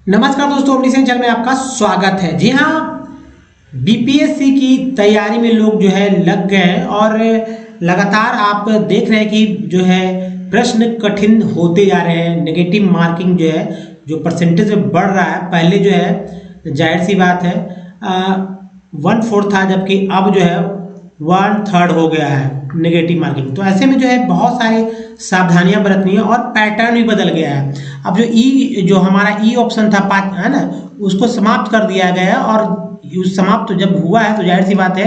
नमस्कार दोस्तों, अपनी चैनल में आपका स्वागत है। जी हाँ, बीपीएससी की तैयारी में लोग जो है लग गए हैं और लगातार आप देख रहे हैं कि जो है प्रश्न कठिन होते जा रहे हैं। नेगेटिव मार्किंग जो है, जो परसेंटेज बढ़ रहा है। पहले जो है जाहिर सी बात है 1/4 था, जबकि अब जो है 1/3 हो गया है नेगेटिव मार्किंग। तो ऐसे में जो है बहुत सारी सावधानियां बरतनी है और पैटर्न भी बदल गया है। अब जो हमारा ई ऑप्शन था 5 है ना, उसको समाप्त कर दिया गया है। और समाप्त जब हुआ है तो जाहिर सी बात है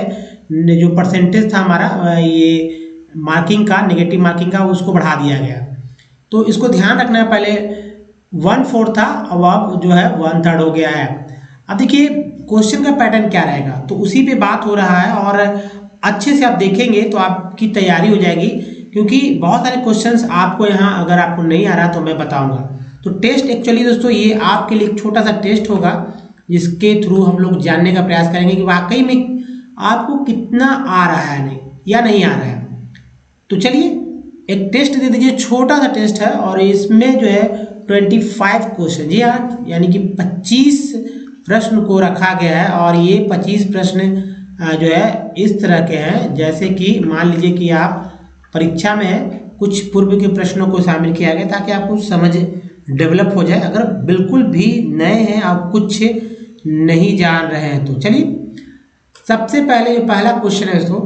जो परसेंटेज था हमारा ये मार्किंग का, नेगेटिव मार्किंग का, उसको बढ़ा दिया गया। तो इसको ध्यान रखना है। पहले 1/4 था, अब जो है 1/3 हो गया है। अब देखिए क्वेश्चन का पैटर्न क्या रहेगा, तो उसी पे बात हो रहा है और अच्छे से आप देखेंगे तो आपकी तैयारी हो जाएगी। क्योंकि बहुत सारे क्वेश्चंस आपको यहाँ अगर आपको नहीं आ रहा तो मैं बताऊंगा। तो टेस्ट एक्चुअली दोस्तों ये आपके लिए एक छोटा सा टेस्ट होगा, जिसके थ्रू हम लोग जानने का प्रयास करेंगे कि वाकई में आपको कितना आ रहा है नहीं या नहीं आ रहा है। तो चलिए एक टेस्ट दे दीजिए, छोटा सा टेस्ट है और इसमें जो है 25 क्वेश्चन, जी हाँ, यानी कि 25 प्रश्न को रखा गया है। और ये 25 प्रश्न जो है इस तरह के हैं, जैसे कि मान लीजिए कि आप परीक्षा में है, कुछ पूर्व के प्रश्नों को शामिल किया गया ताकि आपको समझ डेवलप हो जाए। अगर बिल्कुल भी नए हैं, आप कुछ नहीं जान रहे हैं तो चलिए सबसे पहले पहला क्वेश्चन है दोस्तों,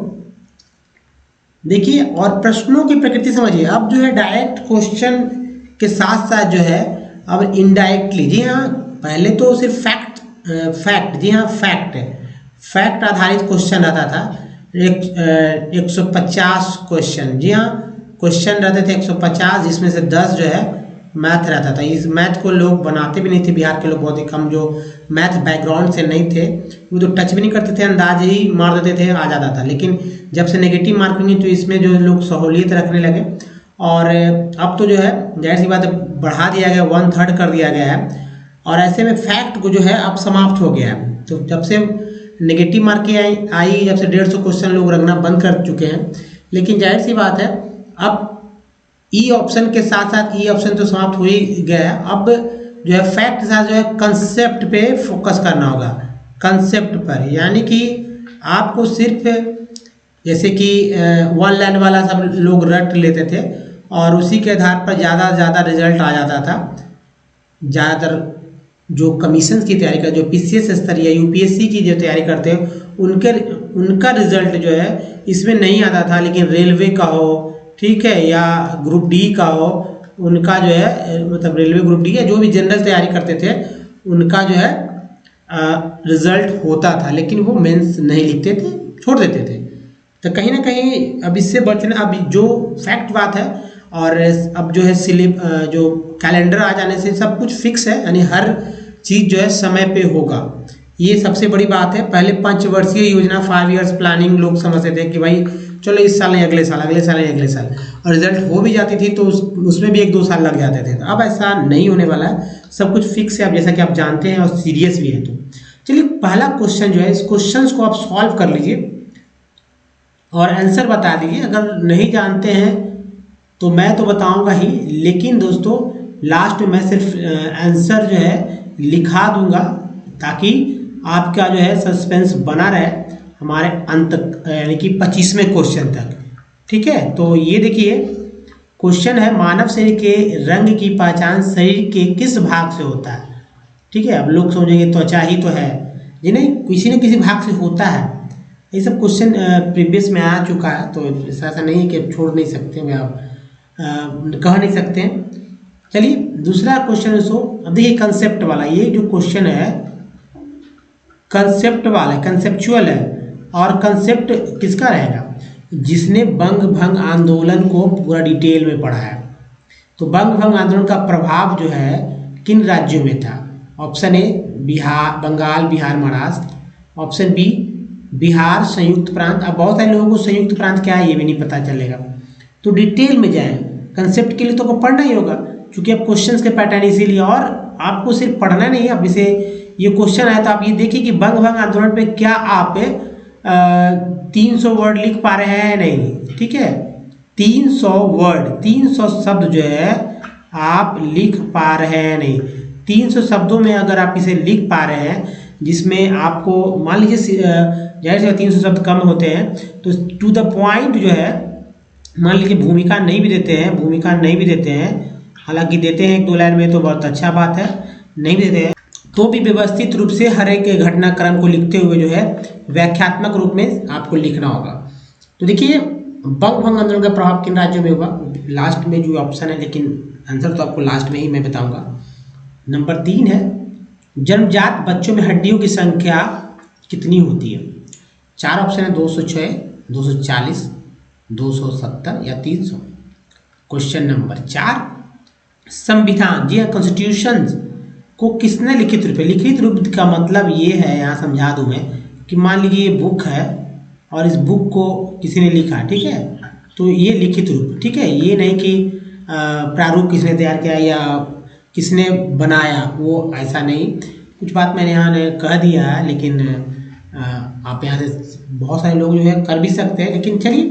देखिए और प्रश्नों की प्रकृति समझिए। अब जो है डायरेक्ट क्वेश्चन के साथ साथ जो है अब इनडायरेक्टली, जी हाँ, पहले तो सिर्फ फैक्ट, जी हाँ, फैक्ट आधारित क्वेश्चन रहता था। 150 क्वेश्चन, जी हाँ, क्वेश्चन रहते थे 150, जिसमें से 10 जो है मैथ रहता था। इस मैथ को लोग बनाते भी नहीं थे, बिहार के लोग बहुत ही कम जो मैथ बैकग्राउंड से नहीं थे वो तो टच भी नहीं करते थे, अंदाज ही मार देते थे, आ जाता था। लेकिन जब से नेगेटिव मार्किंग है तो इसमें जो लोग सहूलियत रखने लगे और अब तो जो है जाहिर सी बात है बढ़ा दिया गया, 1/3 कर दिया गया है। और ऐसे में फैक्ट को जो है अब समाप्त हो गया है। तो जब से नेगेटिव मार्किंग आई, जब से 150 क्वेश्चन लोग रखना बंद कर चुके हैं। लेकिन जाहिर सी बात है अब ई ऑप्शन के साथ साथ ई ऑप्शन तो समाप्त हो ही गया है। अब जो है फैक्ट के साथ जो है कंसेप्ट पे फोकस करना होगा, कंसेप्ट पर। यानी कि आपको सिर्फ जैसे कि 1 लाइन वाला सब लोग रट लेते थे और उसी के आधार पर ज़्यादा से ज़्यादा रिजल्ट आ जाता था। ज़्यादातर जो कमीशन की तैयारी कर, जो पीसीएस स्तर या यूपीएससी की जो तैयारी करते हैं उनका रिजल्ट जो है इसमें नहीं आता था। लेकिन रेलवे का हो, ठीक है, या ग्रुप डी का हो, उनका जो है मतलब रेलवे ग्रुप डी या जो भी जनरल तैयारी करते थे उनका जो है रिजल्ट होता था। लेकिन वो मेंस नहीं लिखते थे, छोड़ देते थे। तो कहीं ना कहीं अब इससे बचना, अब जो फैक्ट बात है और अब जो है जो कैलेंडर आ जाने से सब कुछ फिक्स है, यानी हर चीज़ जो है समय पे होगा। ये सबसे बड़ी बात है। पहले 5 वर्षीय योजना, 5 इयर्स प्लानिंग लोग समझते थे कि भाई चलो इस साल नहीं अगले साल, अगले साल नहीं अगले साल, और रिजल्ट हो भी जाती थी तो उसमें भी 1-2 साल लग जाते थे। अब ऐसा नहीं होने वाला है, सब कुछ फिक्स है। अब जैसा कि आप जानते हैं और सीरियस भी है। तो चलिए पहला क्वेश्चन जो है, इस क्वेश्चन को आप सॉल्व कर लीजिए और आंसर बता दीजिए। अगर नहीं जानते हैं तो मैं तो बताऊंगा ही, लेकिन दोस्तों लास्ट में मैं सिर्फ आंसर जो है लिखा दूंगा ताकि आपका जो है सस्पेंस बना रहे हमारे अंत, यानी कि 25वें क्वेश्चन तक। ठीक है, तो ये देखिए क्वेश्चन है, मानव शरीर के रंग की पहचान शरीर के किस भाग से होता है। ठीक है, अब लोग समझेंगे त्वचा ही तो है, जी नहीं, किसी न किसी भाग से होता है। ये सब क्वेश्चन प्रीवियस में आ चुका है, तो ऐसा नहीं है कि आप छोड़ नहीं सकते हैं, आप कह नहीं सकते हैं। चलिए दूसरा क्वेश्चन है। अब देखिए कंसेप्ट वाला, ये जो क्वेश्चन है कंसेप्ट वाला, कंसेप्चुअल है। और कंसेप्ट किसका रहेगा? जिसने बंग भंग आंदोलन को पूरा डिटेल में पढ़ा है। तो बंग भंग आंदोलन का प्रभाव जो है किन राज्यों में था? Option A Bihar, Bengal, Bihar, Maharashtra. Option B Bihar, Sanyukt Prant. अब बहुत सारे लोगों को संयुक्त प्रांत क्या है ये भी नहीं पता चलेगा। तो डिटेल में जाएं, कंसेप्ट के लिए तो पढ़ना ही होगा, क्योंकि अब क्वेश्चंस के पैटर्न इसीलिए। और आपको सिर्फ पढ़ना नहीं है, अब इसे ये क्वेश्चन है तो आप ये देखिए कि बंग भंग आंदोलन पे क्या आप 300 वर्ड लिख पा रहे हैं नहीं। ठीक है, 300 वर्ड, 300 शब्द जो है आप लिख पा रहे हैं नहीं। 300 शब्दों में अगर आप इसे लिख पा रहे हैं, जिसमें आपको मान लीजिए जाहिर से 300 शब्द कम होते हैं, तो टू द पॉइंट जो है, मान लीजिए भूमिका नहीं भी देते हैं, हालांकि देते हैं 1-2 लाइन में तो बहुत अच्छा बात है, नहीं भी देते हैं तो भी व्यवस्थित रूप से हर एक घटनाक्रम को लिखते हुए जो है व्याख्यात्मक रूप में आपको लिखना होगा। तो देखिए, बंग भंग आंदोलन का प्रभाव किन राज्यों में हुआ, लास्ट में जो ऑप्शन है, लेकिन आंसर तो आपको लास्ट में ही मैं बताऊंगा। नंबर 3 है, जन्मजात बच्चों में हड्डियों की संख्या कितनी होती है? 4 ऑप्शन है, 206, 240, 270 या 300। क्वेश्चन नंबर 4, संविधान जी हाँ कॉन्स्टिट्यूशन को किसने लिखित रूप का मतलब ये है, यहाँ समझा दूं मैं, कि मान लीजिए ये बुक है और इस बुक को किसी ने लिखा, ठीक है, तो ये लिखित रूप, ठीक है, ये नहीं कि प्रारूप किसने तैयार किया या किसने बनाया, वो ऐसा नहीं। कुछ बात मैंने यहाँ कह दिया है, लेकिन आप यहाँ से बहुत सारे लोग जो है कर भी सकते हैं, लेकिन चलिए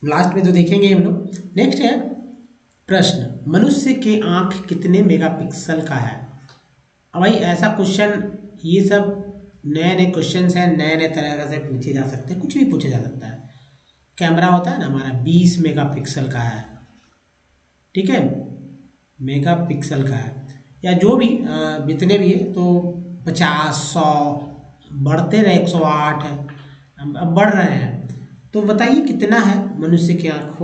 लास्ट में तो देखेंगे हम लोग। नेक्स्ट है प्रश्न, मनुष्य के आँख कितने मेगापिक्सल का है? अब भाई ऐसा क्वेश्चन, ये सब नए नए क्वेश्चन हैं, नए तरह से पूछे जा सकते हैं, कुछ भी पूछा जा सकता है। कैमरा होता है ना हमारा 20 मेगापिक्सल का है, ठीक है, मेगापिक्सल का है, या जो भी जितने भी है, तो 50, 100 बढ़ते रहे, 108 है, अब बढ़ रहे हैं। तो बताइए कितना है मनुष्य की आँख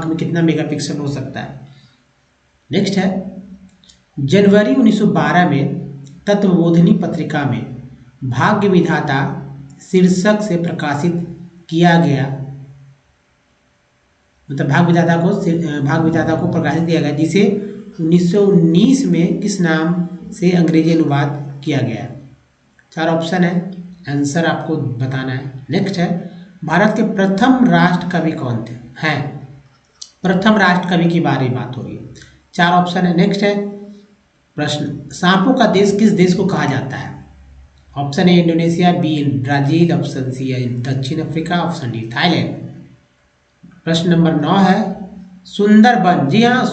में कितना मेगापिक्सल हो सकता है? नेक्स्ट है, जनवरी 1912 में तत्वबोधिनी पत्रिका में भाग्य विधाता शीर्षक से प्रकाशित किया गया, मतलब भाग्य विधाता को प्रकाशित किया गया, जिसे 1919 में किस नाम से अंग्रेजी अनुवाद किया गया? 4 ऑप्शन है, आंसर आपको बताना है। नेक्स्ट है, भारत के प्रथम राष्ट्र कवि कौन थे? हैं, प्रथम राष्ट्र कवि की बारे में बात हो रही है। 4 ऑप्शन है। नेक्स्ट है प्रश्न, सांपों का देश किस देश को कहा जाता है? Option A Indonesia, B Brazil, option C है दक्षिण अफ्रीका, ऑप्शन डी थाईलैंड। प्रश्न नंबर 9 है, सुंदरबन, जी हाँ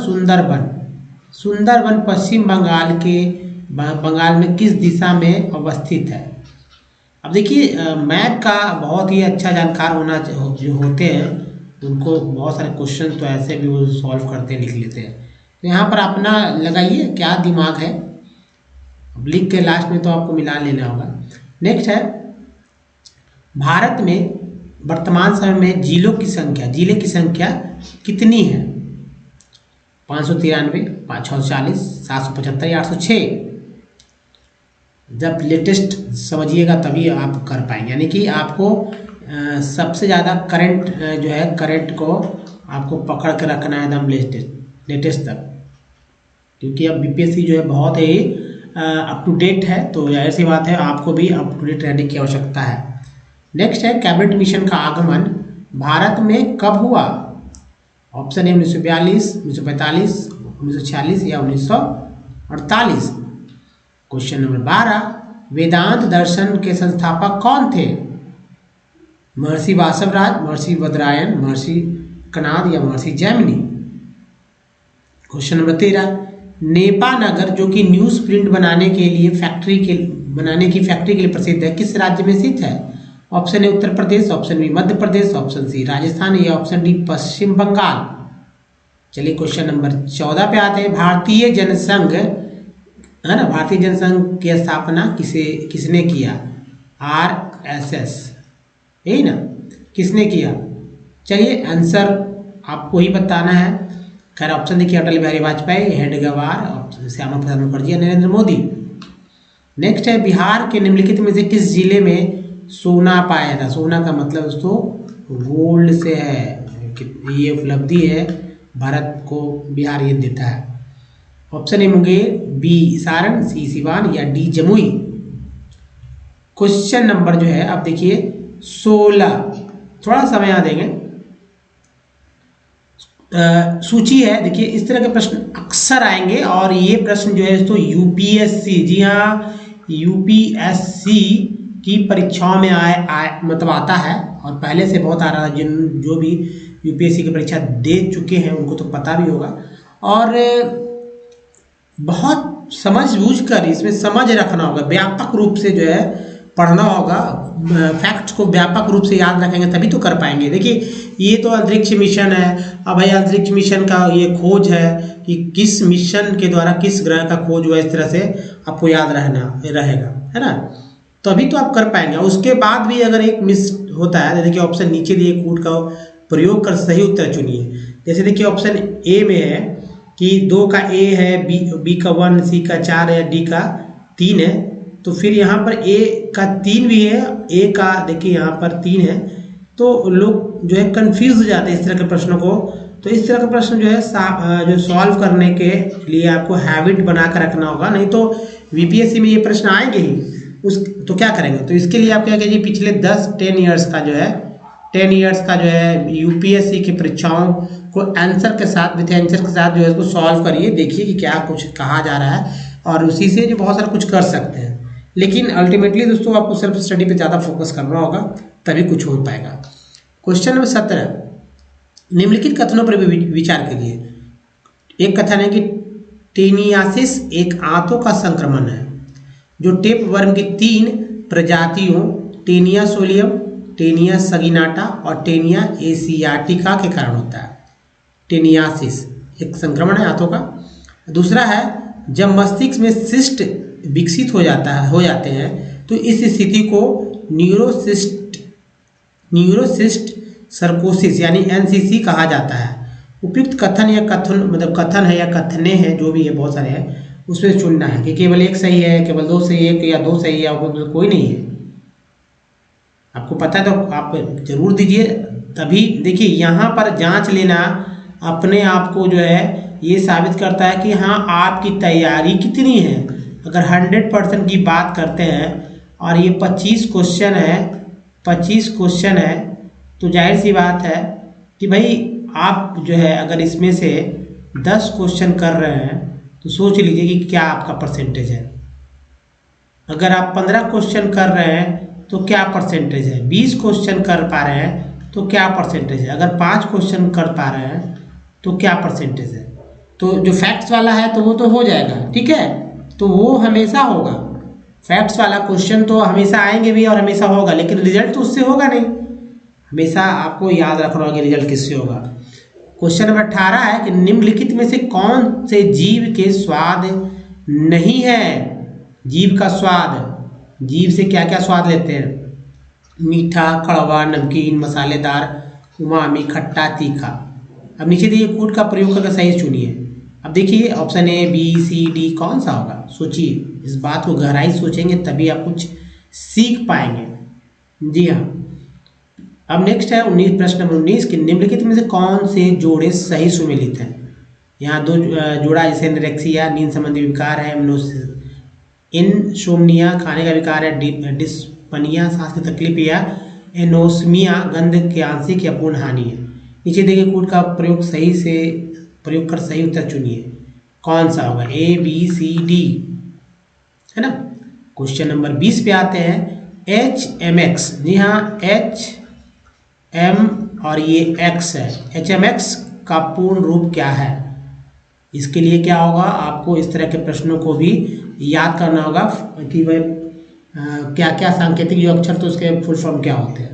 सुंदरबन पश्चिम बंगाल में किस दिशा में अवस्थित है? अब देखिए, मैथ का बहुत ही अच्छा जानकार होना जो होते हैं उनको बहुत सारे क्वेश्चन तो ऐसे भी वो सॉल्व करते लिख लेते हैं। तो यहाँ पर अपना लगाइए क्या दिमाग है, अब लिख के लास्ट में तो आपको मिला लेना होगा। नेक्स्ट है, भारत में वर्तमान समय में जिले की संख्या कितनी है? 593, 640, 775 या 806। जब लेटेस्ट समझिएगा तभी आप कर पाएंगे, यानी कि आपको सबसे ज़्यादा करंट को आपको पकड़ के रखना है एकदम लेटेस्ट तक, क्योंकि अब बीपीएससी जो है बहुत ही अप टू डेट है, तो जाहिर सी बात है आपको भी अप टू डेट रहने की आवश्यकता है। नेक्स्ट है, कैबिनेट मिशन का आगमन भारत में कब हुआ? ऑप्शन ए 1942, 1945, 1946 या 1948। क्वेश्चन नंबर 12, वेदांत दर्शन के संस्थापक कौन थे? महर्षि वासवराज, महर्षि बद्रायन, महर्षि कणाद या महर्षि जैमिनी। क्वेश्चन नंबर 13, नेपानगर जो कि न्यूज प्रिंट बनाने की फैक्ट्री के लिए प्रसिद्ध है, किस राज्य में स्थित है? Option A Uttar Pradesh, option B Madhya Pradesh, option C Rajasthan या ऑप्शन डी पश्चिम बंगाल। चलिए क्वेश्चन नंबर 14 पे आते हैं, भारतीय जनसंघ है ना, भारतीय जनसंघ की स्थापना किसने किया? RSS, यही ना, किसने किया? चलिए आंसर आपको ही बताना है। खैर ऑप्शन देखिए, अटल बिहारी वाजपेयी, हेडगेवार, श्यामा प्रसाद मुखर्जी या नरेंद्र मोदी। नेक्स्ट है, बिहार के निम्नलिखित में से किस जिले में सोना पाया था? सोना का मतलब दोस्तों गोल्ड से है, ये उपलब्धि है भारत को, बिहार ये देता है। Option A Munger, B Saran, C Siwan या डी जमुई। क्वेश्चन नंबर जो है अब देखिए 16, थोड़ा समय यहाँ देंगे, सूची है। देखिए इस तरह के प्रश्न अक्सर आएंगे और ये प्रश्न जो है तो यूपीएससी, जी हाँ यूपीएससी की परीक्षाओं में मतलब आता है, और पहले से बहुत आ रहा है। जो भी यूपीएससी की परीक्षा दे चुके हैं उनको तो पता भी होगा। और बहुत समझ बूझ कर इसमें समझ रखना होगा, व्यापक रूप से जो है पढ़ना होगा, फैक्ट्स को व्यापक रूप से याद रखेंगे तभी तो कर पाएंगे। देखिए ये तो अंतरिक्ष मिशन है, अब भाई अंतरिक्ष मिशन का ये खोज है कि किस मिशन के द्वारा किस ग्रह का खोज हुआ, इस तरह से आपको याद रहेगा, है ना, तभी तो आप कर पाएंगे। उसके बाद भी अगर एक मिस होता है तो देखिए ऑप्शन नीचे दिए कूट का प्रयोग कर सही उत्तर चुनिए। जैसे देखिए ऑप्शन ए में है कि 2 का ए है, बी का 1, सी का 4 है, डी का 3 है, तो फिर यहाँ पर ए का 3 भी है, ए का देखिए यहाँ पर 3 है, तो लोग जो है कंफ्यूज हो जाते हैं इस तरह के प्रश्नों को। तो इस तरह का प्रश्न जो है जो सॉल्व करने के लिए आपको हैबिट बना कर रखना होगा, नहीं तो वीपीएससी में ये प्रश्न आएंगे ही उस तो क्या करेंगे। तो इसके लिए आप क्या कीजिए, पिछले 10 ईयर्स का जो है 10 ईयर्स का जो है यूपीएससी की परीक्षाओं को आंसर के साथ विथ आंसर के साथ जो है इसको सॉल्व करिए, देखिए कि क्या कुछ कहा जा रहा है और उसी से जो बहुत सारा कुछ कर सकते हैं। लेकिन अल्टीमेटली दोस्तों आपको सेल्फ स्टडी पे ज़्यादा फोकस करना होगा तभी कुछ हो पाएगा। क्वेश्चन नंबर 17, निम्नलिखित कथनों पर विचार करिए। एक कथन है कि टेनियासिस एक आंतों का संक्रमण है जो टेप वर्म की 3 प्रजातियों टेनिया सोलियम, टेनिया सगिनाटा और टेनिया एशियाटिका के कारण होता है। टेनियासिस एक संक्रमण है आंतों का। दूसरा है जब मस्तिष्क में सिस्ट विकसित हो जाते हैं तो इस स्थिति को न्यूरोसिस्ट सर्कोसिस यानी एनसीसी कहा जाता है। उपयुक्त कथन या कथन मतलब कथन है या कथने हैं जो भी है बहुत सारे हैं, उसमें चुनना है कि केवल एक सही है, केवल 2 सही है या 2 सही है, या कोई नहीं है। आपको पता है तो आप जरूर दीजिए। तभी देखिए यहाँ पर जांच लेना अपने आप को जो है ये साबित करता है कि हाँ आपकी तैयारी कितनी है। अगर 100% की बात करते हैं और ये 25 क्वेश्चन है तो जाहिर सी बात है कि भाई आप जो है अगर इसमें से 10 क्वेश्चन कर रहे हैं तो सोच लीजिए कि क्या आपका परसेंटेज है। अगर आप 15 क्वेश्चन कर रहे हैं तो क्या परसेंटेज है, 20 क्वेश्चन कर पा रहे हैं तो क्या परसेंटेज है, अगर 5 क्वेश्चन कर पा रहे हैं तो क्या परसेंटेज है। तो जो फैक्ट्स वाला है तो वो तो हो जाएगा, ठीक है, तो वो हमेशा होगा। फैक्ट्स वाला क्वेश्चन तो हमेशा आएंगे भी और हमेशा होगा, लेकिन रिजल्ट तो उससे होगा नहीं। हमेशा आपको याद रखना होगा कि रिजल्ट किससे होगा। क्वेश्चन नंबर 18 है कि निम्नलिखित में से कौन से जीव के स्वाद नहीं है। जीव का स्वाद, जीव से क्या क्या स्वाद लेते हैं, मीठा, कड़वा, नमकीन, मसालेदार, उमामी, खट्टा, तीखा। अब नीचे दिए कूट का प्रयोग करके सही चुनिए। अब देखिए option A, B, C, D कौन सा होगा, सोचिए, इस बात को गहराई सोचेंगे तभी आप कुछ सीख पाएंगे। जी हाँ। अब नेक्स्ट है प्रश्न नंबर 19 कि निम्नलिखित में से कौन से जोड़े सही सुमेलित हैं। यहाँ 2 जोड़ा जैसे एनोरेक्सिया नींद संबंधी विकार है, इनसोम्निया खाने का विकार है, डिस्पनिया सांस की तकलीफ या एनोस्मिया गंध के आंशिक या पूर्ण हानि है। नीचे देखिए कूट का प्रयोग कर सही उत्तर चुनिए। कौन सा होगा, ए, बी, सी, डी, है ना। क्वेश्चन नंबर 20 पे आते हैं। HMX, जी हाँ, HM और ये X है। HMX का पूर्ण रूप क्या है। इसके लिए क्या होगा, आपको इस तरह के प्रश्नों को भी याद करना होगा कि भाई क्या क्या सांकेतिक जो अक्षर तो उसके फुल फॉर्म क्या होते हैं।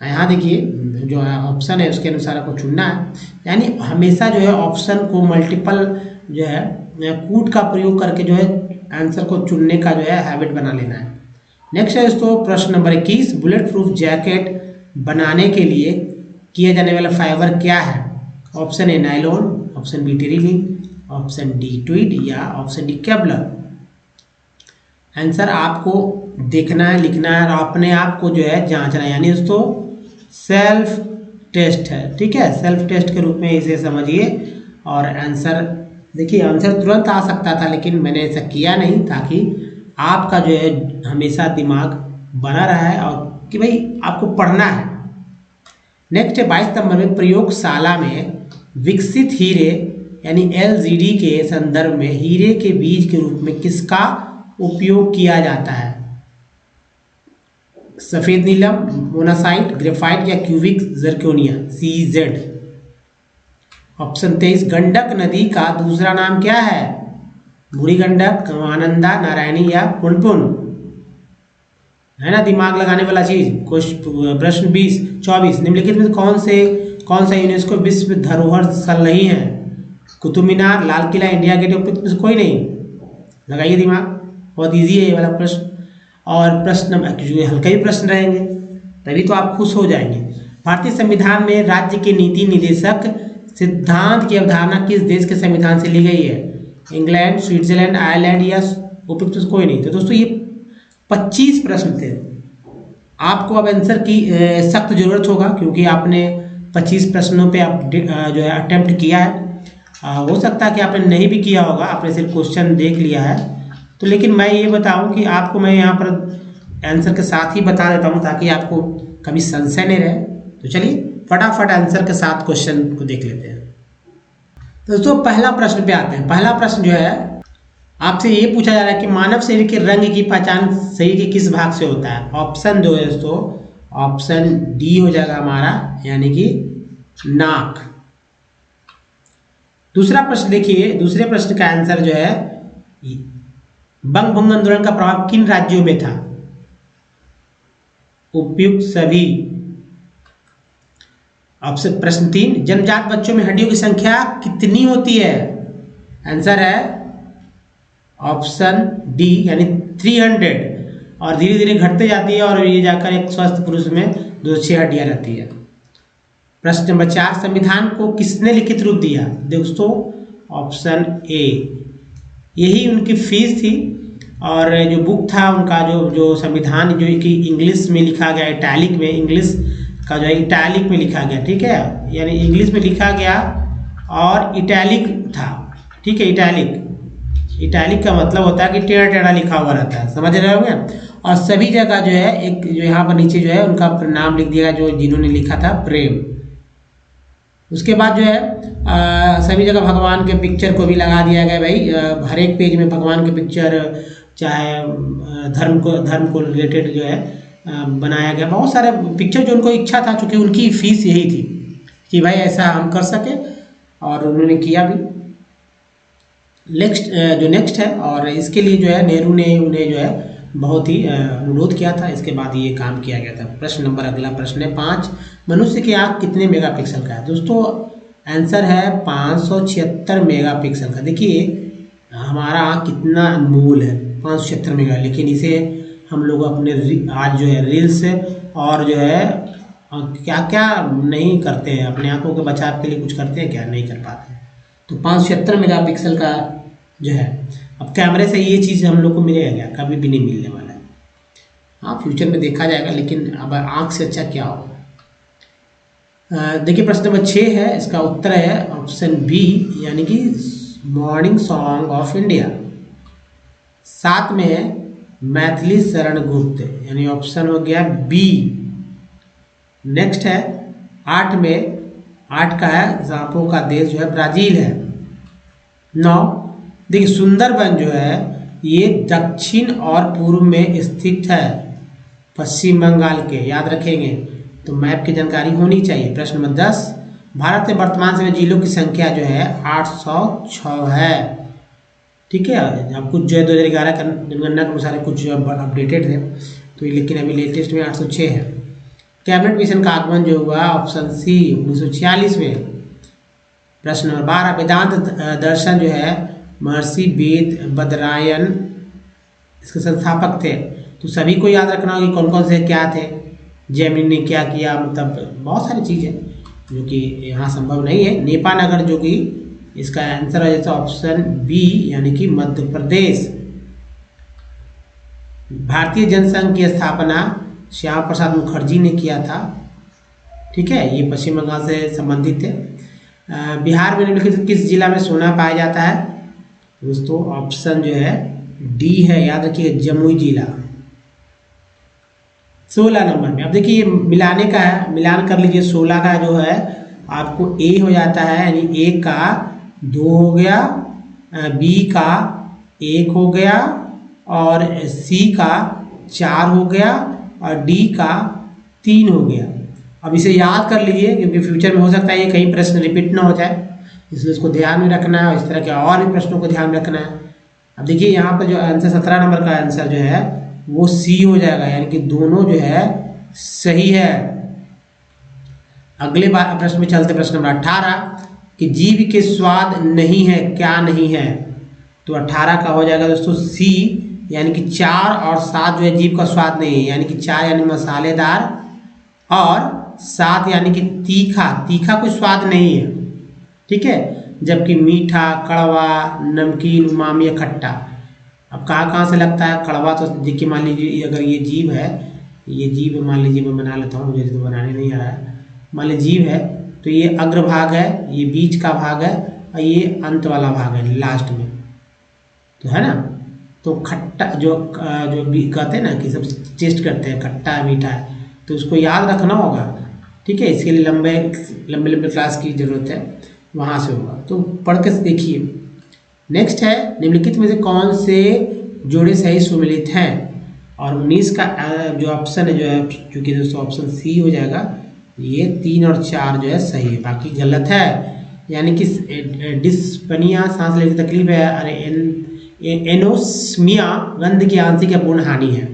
यहाँ देखिए जो है ऑप्शन है उसके अनुसार आपको चुनना है, यानी हमेशा जो है ऑप्शन को मल्टीपल जो है कूट का प्रयोग करके जो है आंसर को चुनने का जो है हैबिट बना लेना है। नेक्स्ट है दोस्तों प्रश्न नंबर 21, बुलेट प्रूफ जैकेट बनाने के लिए किया जाने वाला फाइबर क्या है। Option A nylon, option B terylene, option D tweed या ऑप्शन डी केवलर। आंसर आपको देखना है, लिखना है और अपने आप को जो है जांचना है, यानी दोस्तों सेल्फ टेस्ट है, ठीक है, सेल्फ टेस्ट के रूप में इसे समझिए। और आंसर देखिए, आंसर तुरंत आ सकता था लेकिन मैंने ऐसा किया नहीं ताकि आपका जो है हमेशा दिमाग बना रहा है और कि भाई आपको पढ़ना है। नेक्स्ट है 22 नंबर में, प्रयोगशाला में विकसित हीरे यानी LGD के संदर्भ में हीरे के बीज के रूप में किसका उपयोग किया जाता है। सफेद नीलम, मोनासाइट, ग्रेफाइट या क्यूबिक जर्कोनिया, CZ। ऑप्शन 23, गंडक नदी का दूसरा नाम क्या है। बूढ़ी गंडक, महानंदा, नारायणी या पुनपुन, है ना दिमाग लगाने वाला चीज। प्रश्न 24 निम्नलिखित में कौन सा यूनेस्को विश्व धरोहर स्थल नहीं है? कुतुब मीनार, लाल किला, इंडिया गेट, उपयुक्त में से कोई नहीं। लगाइए दिमाग, बहुत इजी है ये वाला प्रश्न। और प्रश्न हल्के ही प्रश्न रहेंगे तभी तो आप खुश हो जाएंगे। भारतीय संविधान में राज्य के नीति निदेशक सिद्धांत की अवधारणा किस देश के संविधान से ली गई है? इंग्लैंड, स्विट्जरलैंड, आयरलैंड या उपयुक्त में से कोई नहीं। तो दोस्तों ये 25 प्रश्न थे। आपको अब आंसर की सख्त जरूरत होगा क्योंकि आपने 25 प्रश्नों पे आप जो है अटेम्प्ट किया है। हो सकता है कि आपने नहीं भी किया होगा, आपने सिर्फ क्वेश्चन देख लिया है। तो लेकिन मैं ये बताऊं कि आपको मैं यहाँ पर आंसर के साथ ही बता देता हूँ ताकि आपको कभी संशय नहीं रहे। तो चलिए फटाफट आंसर के साथ क्वेश्चन को देख लेते हैं। दोस्तों पहला प्रश्न पे आते हैं। पहला प्रश्न जो है आपसे ये पूछा जा रहा है कि मानव शरीर के रंग की पहचान शरीर के किस भाग से होता है? ऑप्शन जो है दोस्तों ऑप्शन डी हो जाएगा हमारा, यानी कि नाक। दूसरा प्रश्न देखिए, दूसरे प्रश्न का आंसर जो है बंग भंग आंदोलन का प्रभाव किन राज्यों में था? उपयुक्त सभी। ऑप्शन प्रश्न 3 जन्मजात बच्चों में हड्डियों की संख्या कितनी होती है? आंसर है ऑप्शन डी यानी 300 और धीरे धीरे घटते जाती है और ये जाकर एक स्वस्थ पुरुष में 206 हड्डियां रहती है। प्रश्न नंबर 4 संविधान को किसने लिखित रूप दिया? दोस्तों ऑप्शन ए, यही उनकी फीस थी। और जो बुक था उनका जो संविधान जो कि इंग्लिश में लिखा गया, इटैलिक में, इंग्लिश का जो है इटैलिक में लिखा गया, ठीक है, यानी इंग्लिश में लिखा गया और इटैलिक था, ठीक है। इटैलिक का मतलब होता है कि टेढ़ा टेढ़ा लिखा हुआ रहता है, समझ रहे होंगे। और सभी जगह जो है एक जो यहाँ पर नीचे जो है उनका नाम लिख दिया जो जिन्होंने लिखा था प्रेम। उसके बाद जो है सभी जगह भगवान के पिक्चर को भी लगा दिया गया भाई। हर एक पेज में भगवान के पिक्चर, चाहे धर्म को रिलेटेड जो है बनाया गया। बहुत सारे पिक्चर जो उनको इच्छा था, चूँकि उनकी फीस यही थी कि भाई ऐसा हम कर सके और उन्होंने किया भी। नेक्स्ट है और इसके लिए जो है नेहरू ने उन्हें जो है बहुत ही अनुरोध किया था, इसके बाद ये काम किया गया था। प्रश्न नंबर अगला प्रश्न है 5 मनुष्य की आँख कितने मेगापिक्सल का है? दोस्तों आंसर है 576 मेगापिक्सल का। देखिए हमारा आँख कितना अनमोल है, 576 मेगा, लेकिन इसे हम लोग अपने आज जो है रील्स और जो है क्या क्या नहीं करते हैं, अपने आँखों के बचाव के लिए कुछ करते हैं क्या? नहीं कर पाते। तो 576 मेगापिक्सल का जो है, अब कैमरे से ये चीज़ हम लोग को मिलेगा क्या? कभी भी नहीं मिलने वाला है। हाँ फ्यूचर में देखा जाएगा, लेकिन अब आँख से अच्छा क्या होगा। देखिए प्रश्न नंबर 6 है, इसका उत्तर है ऑप्शन बी यानी कि मॉर्निंग सॉन्ग ऑफ इंडिया। 7 में है मैथिली शरण गुप्त, यानी ऑप्शन हो गया बी। नेक्स्ट है 8 में, 8 का है सांपों का देश जो है ब्राज़ील है। 9 देखिए सुंदरबन जो है ये दक्षिण और पूर्व में स्थित है पश्चिम बंगाल के, याद रखेंगे, तो मैप की जानकारी होनी चाहिए। प्रश्न नंबर 10 भारत में वर्तमान समय जिलों की संख्या जो है 806 है, ठीक है। अब कुछ जो है 2011 का जनगणना के अनुसार कुछ जो अपडेटेड थे, तो लेकिन अभी लेटेस्ट में 806 है। कैबिनेट मिशन का आगमन जो हुआ ऑप्शन सी 1946 में। प्रश्न नंबर 12 वेदांत दर्शन जो है महर्षि वेद बदरायन इसके संस्थापक थे, तो सभी को याद रखना होगा कि कौन कौन से क्या थे। जैमिनी ने क्या किया, मतलब बहुत सारी चीज़ें जो कि यहाँ संभव नहीं है। नेपा नगर जो कि इसका आंसर है जैसे ऑप्शन बी यानी कि मध्य प्रदेश। भारतीय जनसंघ की स्थापना श्यामा प्रसाद मुखर्जी ने किया था, ठीक है, ये पश्चिम बंगाल से संबंधित है। बिहार में निम्नलिखित किस जिला में सोना पाया जाता है? दोस्तों ऑप्शन जो है डी है, याद रखिए जमुई जिला। 16 नंबर में अब देखिए ये मिलाने का है, मिलान कर लीजिए। 16 का जो है आपको ए हो जाता है, यानी ए का 2 हो गया, बी का 1 हो गया और सी का 4 हो गया और डी का 3 हो गया। अब इसे याद कर लीजिए क्योंकि फ्यूचर में हो सकता है ये कई प्रश्न रिपीट ना हो जाए, इसलिए इसको ध्यान में रखना है और इस तरह के और भी प्रश्नों को ध्यान रखना है। अब देखिए यहाँ पर जो आंसर 17 नंबर का आंसर जो है वो सी हो जाएगा, यानी कि दोनों जो है सही है। अगले बार प्रश्न में चलते, प्रश्न नंबर 18 कि जीव के स्वाद नहीं है, क्या नहीं है? तो 18 का हो जाएगा दोस्तों सी, यानी कि 4 और 7 जो है जीव का स्वाद नहीं है, यानी कि 4 यानी मसालेदार और 7 यानी कि तीखा, तीखा कोई स्वाद नहीं है, ठीक है। जबकि मीठा, कड़वा, नमकीन, उमामी या खट्टा, अब कहाँ से लगता है कड़वा? तो देखिए मान लीजिए अगर ये जीव है, ये जीव मान लीजिए मैं बना लेता हूँ, मुझे तो बनाने नहीं आ रहा है। मान लीजिए जीव है तो ये अग्रभाग है, ये बीच का भाग है और ये अंत वाला भाग है लास्ट में, तो है ना। तो खट्टा जो कहते हैं ना कि सब टेस्ट करते हैं खट्टा है मीठा है, तो उसको याद रखना होगा, ठीक है। इसके लिए लंबे लंबे क्लास की जरूरत है, वहाँ से होगा। तो पढ़ के देखिए। नेक्स्ट है निम्नलिखित में से कौन से जोड़े सही सुमेलित हैं? और 19 का जो ऑप्शन है जो है, चूँकि दोस्तों ऑप्शन सी हो जाएगा, ये 3 और 4 जो है सही है, बाकी गलत है। यानी कि डिस्पनिया सांस लेने की तकलीफ है, अरे एनोस्मिया गंध की आंशिक या पूर्ण हानि है,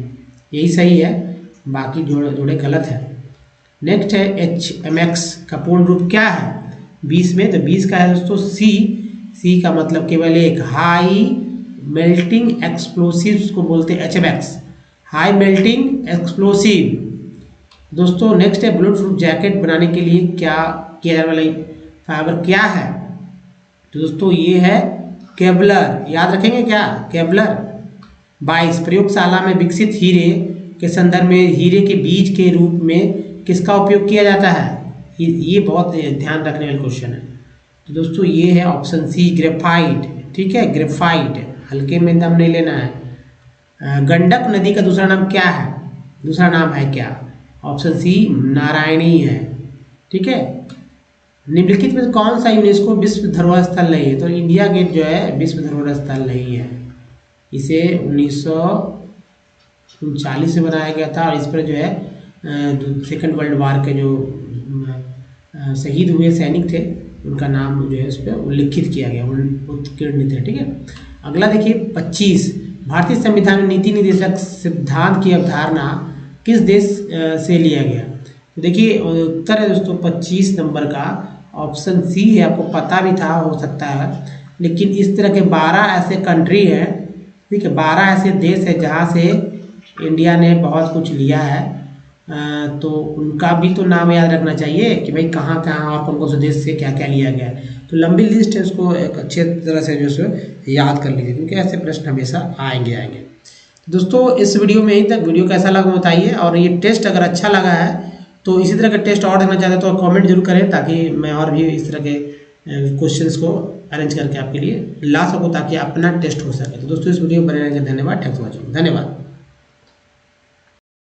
यही सही है, बाकी जोड़े गलत है। नेक्स्ट है HMX का पूर्ण रूप क्या है 20 में? तो 20 का है दोस्तों सी का मतलब केवल एक, हाई मेल्टिंग एक्सप्लोसिव्स को बोलते हैं HMX, हाई मेल्टिंग एक्सप्लोसिव। दोस्तों नेक्स्ट है बुलेट प्रूफ जैकेट बनाने के लिए क्या किया जाने वाला फाइबर क्या है? तो दोस्तों ये है केवलर, याद रखेंगे क्या? केवलर। 22 प्रयोगशाला में विकसित हीरे के संदर्भ में हीरे के बीज के रूप में किसका उपयोग किया जाता है? ये बहुत ध्यान रखने वाला क्वेश्चन है। तो दोस्तों ये है ऑप्शन सी ग्रेफाइट, ठीक है, ग्रेफाइट, हल्के में दम नहीं लेना है। गंडक नदी का दूसरा नाम क्या है? दूसरा नाम है क्या? ऑप्शन सी नारायणी है, ठीक है। निम्नलिखित में कौन सा यूनेस्को विश्व धरोहर स्थल नहीं है? तो इंडिया गेट जो है विश्व धरोहर स्थल नहीं है, इसे 1939 में बनाया गया था और इस पर जो है सेकेंड वर्ल्ड वार के जो शहीद हुए सैनिक थे उनका नाम जो है उस पर उल्लिखित किया गया, उत्कीर्णित है, ठीक है। अगला देखिए 25 भारतीय संविधान में नीति निर्देशक सिद्धांत की अवधारणा किस देश से लिया गया? तो देखिए उत्तर है दोस्तों 25 नंबर का ऑप्शन सी है, आपको पता भी था हो सकता है, लेकिन इस तरह के 12 ऐसे कंट्री हैं, ठीक है, 12 ऐसे देश है जहाँ से इंडिया ने बहुत कुछ लिया है, तो उनका भी तो नाम याद रखना चाहिए कि भाई कहाँ कहाँ और कौन कौन से देश से क्या क्या लिया गया है। तो लंबी लिस्ट है, उसको एक अच्छे तरह से जो है याद कर लीजिए, क्योंकि ऐसे प्रश्न हमेशा आएंगे। दोस्तों इस वीडियो में यहीं तक, वीडियो कैसा लगा बताइए, और ये टेस्ट अगर अच्छा लगा है तो इसी तरह के टेस्ट और देखना चाहते हैं तो कमेंट जरूर करें, ताकि मैं और भी इस तरह के क्वेश्चंस को अरेंज करके आपके लिए ला सकूँ, ताकि अपना टेस्ट हो सके। तो दोस्तों इस वीडियो में बने रहने के धन्यवाद, थैंक्स फॉर वॉचिंग, धन्यवाद।